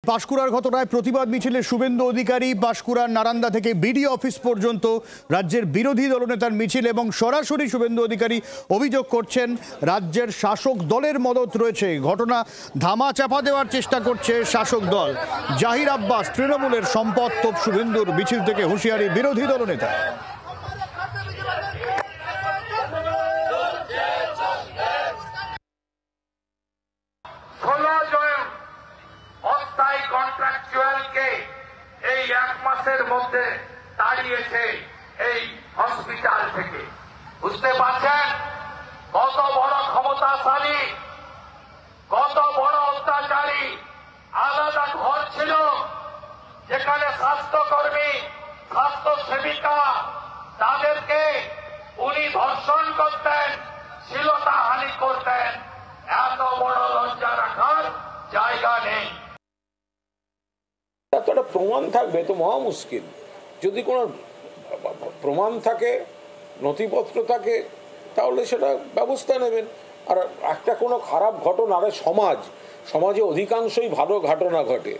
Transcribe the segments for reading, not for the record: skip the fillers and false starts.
পাঁশকুড়ার ঘটনায় প্রতিবাদ মিছিলে শুভেন্দু অধিকারী পাঁশকুড়ার নারান্দা থেকে বিডি অফিস পর্যন্ত রাজ্যের বিরোধী দলনেতার মিছিল এবং সরাসরি শুভেন্দু অধিকারী অভিযোগ করছেন রাজ্যের শাসক দলের মদত রয়েছে। ঘটনা ধামা চাপা দেওয়ার চেষ্টা করছে শাসক দল। জাহির আব্বাস তৃণমূলের সম্পদ তোপ শুভেন্দুর মিছিল থেকে হুঁশিয়ারি বিরোধী দলনেতা। অস্থায়ী কন্ট্রাকচুয়ালকে এই এক মাসের মধ্যে তাড়িয়েছে এই হসপিটাল থেকে। বুঝতে পারছেন কত বড় ক্ষমতাশালী, কত বড় অত্যাচারী। আলাদা ঘর ছিল যেখানে স্বাস্থ্যকর্মী, স্বাস্থ্য সেবিকা তাদেরকে উনি ধর্ষণ করতেন, শ্লীলতাহানি করতেন। এত বড় লজ্জা রাখার জায়গা নেই। এতটা প্রমাণ থাকবে তো মহা মুশকিল। যদি কোনো প্রমাণ থাকে, নথিপত্র থাকে, তাহলে সেটা ব্যবস্থা নেবেন। আর একটা কোনো খারাপ ঘটনা, আর সমাজে অধিকাংশই ভালো ঘটনা ঘটে,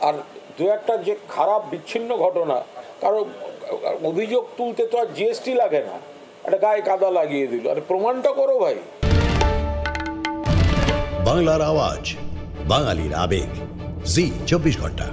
আর দু একটা যে খারাপ বিচ্ছিন্ন ঘটনা, কারো অভিযোগ তুলতে তো আর জিএসটি লাগে না, একটা গায়ে কাদা লাগিয়ে দিল, আর প্রমাণটা করো ভাই। বাংলার আওয়াজ, বাঙালির আবেগ, জি 24 ঘন্টা।